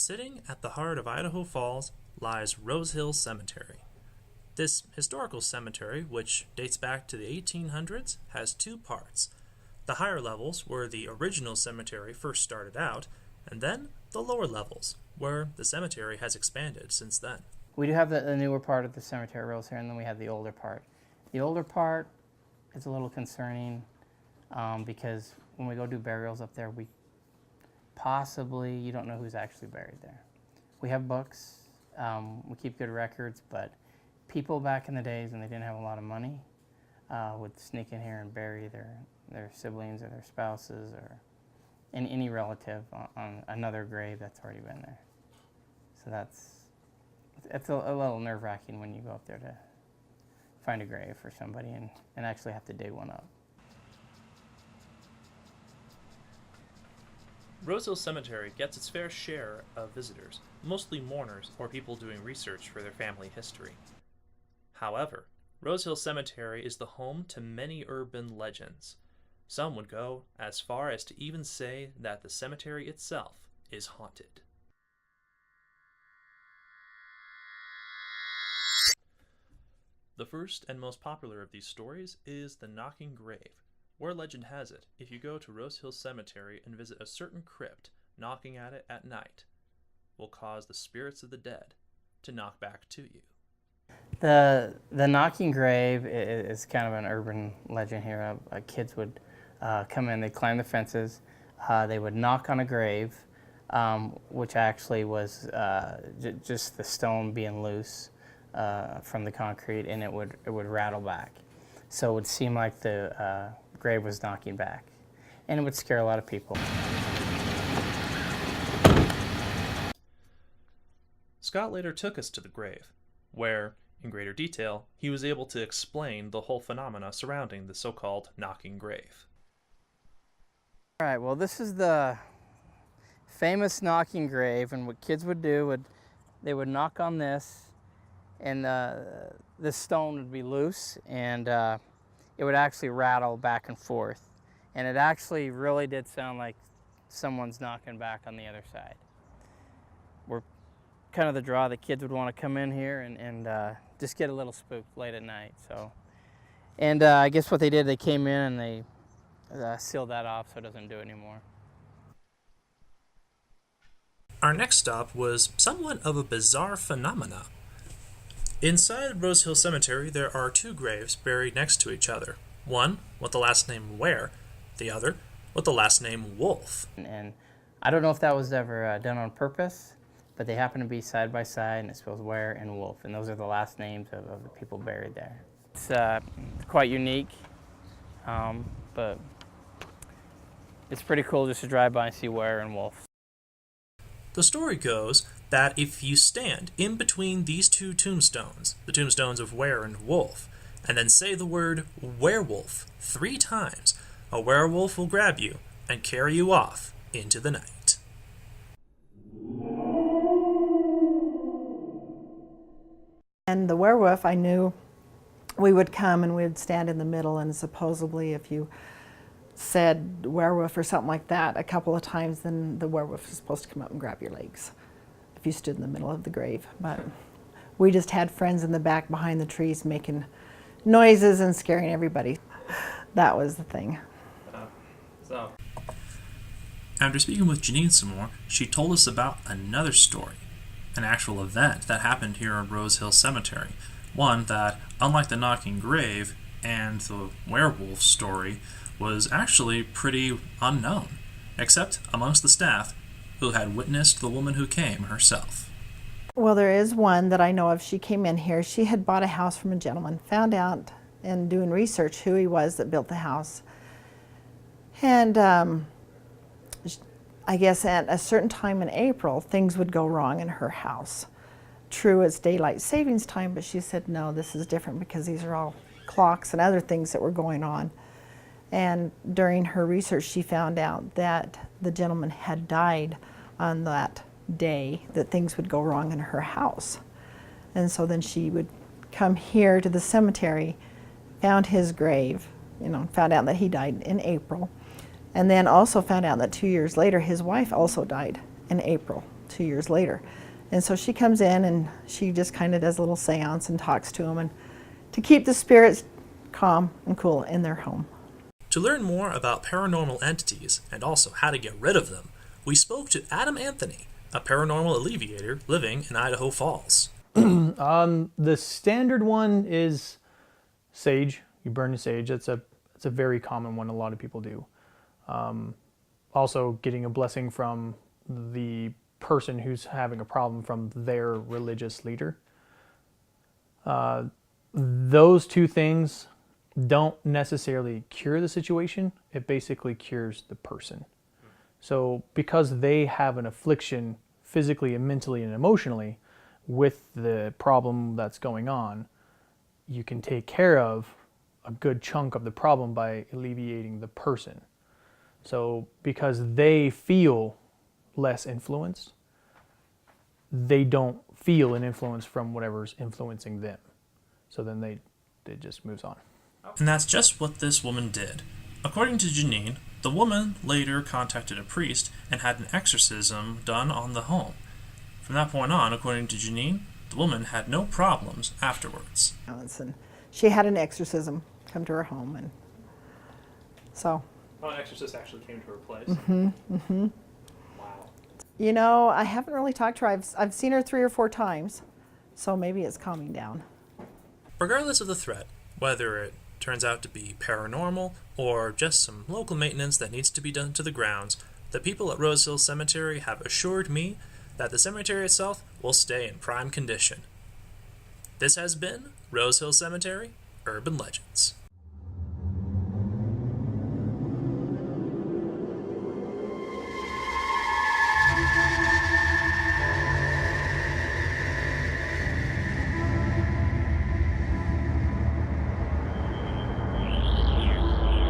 Sitting at the heart of Idaho Falls lies Rose Hill Cemetery. This historical cemetery, which dates back to the 1800s, has two parts. The higher levels, where the original cemetery first started out, and then the lower levels, where the cemetery has expanded since then. We do have the newer part of the cemetery, Rose here, and then we have the older part. The older part is a little concerning because when we go do burials up there, you don't know who's actually buried there. We have books, we keep good records, but people back in the days when they didn't have a lot of money would sneak in here and bury their siblings or their spouses or any relative on another grave that's already been there. So it's a little nerve-wracking when you go up there to find a grave for somebody and actually have to dig one up. Rose Hill Cemetery gets its fair share of visitors, mostly mourners or people doing research for their family history. However, Rose Hill Cemetery is the home to many urban legends. Some would go as far as to even say that the cemetery itself is haunted. The first and most popular of these stories is the Knocking Grave, where legend has it, if you go to Rose Hill Cemetery and visit a certain crypt, knocking at it at night will cause the spirits of the dead to knock back to you. The Knocking Grave is kind of an urban legend here. Kids would come in, they'd climb the fences, they would knock on a grave, which actually was just the stone being loose from the concrete, and it would rattle back. So it would seem like the grave was knocking back, and it would scare a lot of people. Scott later took us to the grave, where, in greater detail, he was able to explain the whole phenomena surrounding the so-called knocking grave. All right, well, this is the famous knocking grave, and what kids would do, they would knock on this, and this stone would be loose, and it would actually rattle back and forth. And it actually really did sound like someone's knocking back on the other side. We're kind of the draw that kids would want to come in here and just get a little spooked late at night. And I guess what they did, they came in and they sealed that off so it doesn't do it anymore. Our next stop was somewhat of a bizarre phenomena. Inside Rose Hill Cemetery, there are two graves buried next to each other. One with the last name Ware, the other with the last name Wolf. And I don't know if that was ever done on purpose, but they happen to be side by side, and it spells Ware and Wolf, and those are the last names of the people buried there. It's quite unique, but it's pretty cool just to drive by and see Ware and Wolf. The story goes that if you stand in between these two tombstones, the tombstones of Ware and Wolf, and then say the word werewolf 3 times, a werewolf will grab you and carry you off into the night. And the werewolf, I knew we would come and we would stand in the middle, and supposedly if you said werewolf or something like that a couple of times, then the werewolf is supposed to come up and grab your legs if you stood in the middle of the grave. But we just had friends in the back behind the trees making noises and scaring everybody. That was the thing. After speaking with Janine some more, she told us about another story, an actual event that happened here at Rose Hill Cemetery. One that, unlike the knocking grave and the werewolf story, was actually pretty unknown, except amongst the staff who had witnessed the woman who came herself. Well, there is one that I know of. She came in here. She had bought a house from a gentleman, found out in doing research who he was that built the house. And I guess at a certain time in April, things would go wrong in her house. True, it's daylight savings time, but she said, no, this is different because these are all clocks and other things that were going on. And during her research, she found out that the gentleman had died on that day that things would go wrong in her house. And so then she would come here to the cemetery, found his grave, found out that he died in April, and then also found out that 2 years later his wife also died in April 2 years later. And so she comes in and she just kind of does a little seance and talks to them and to keep the spirits calm and cool in their home. To learn more about paranormal entities and also how to get rid of them, we spoke to Adam Anthony, a paranormal alleviator living in Idaho Falls. The standard one is sage. You burn the sage. It's a very common one a lot of people do. Also getting a blessing from the person who's having a problem from their religious leader. Those two things don't necessarily cure the situation. It basically cures the person. So because they have an affliction physically and mentally and emotionally with the problem that's going on, you can take care of a good chunk of the problem by alleviating the person. So because they feel less influenced, they don't feel an influence from whatever's influencing them. So then it just moves on. And that's just what this woman did. According to Janine, the woman later contacted a priest and had an exorcism done on the home. From that point on, according to Janine, the woman had no problems afterwards. And she had an exorcism come to her home, and so. Oh, an exorcist actually came to her place. Wow. You know, I haven't really talked to her. I've seen her 3 or 4 times, so maybe it's calming down. Regardless of the threat, whether it turns out to be paranormal or just some local maintenance that needs to be done to the grounds, the people at Rose Hill Cemetery have assured me that the cemetery itself will stay in prime condition. This has been Rose Hill Cemetery Urban Legends.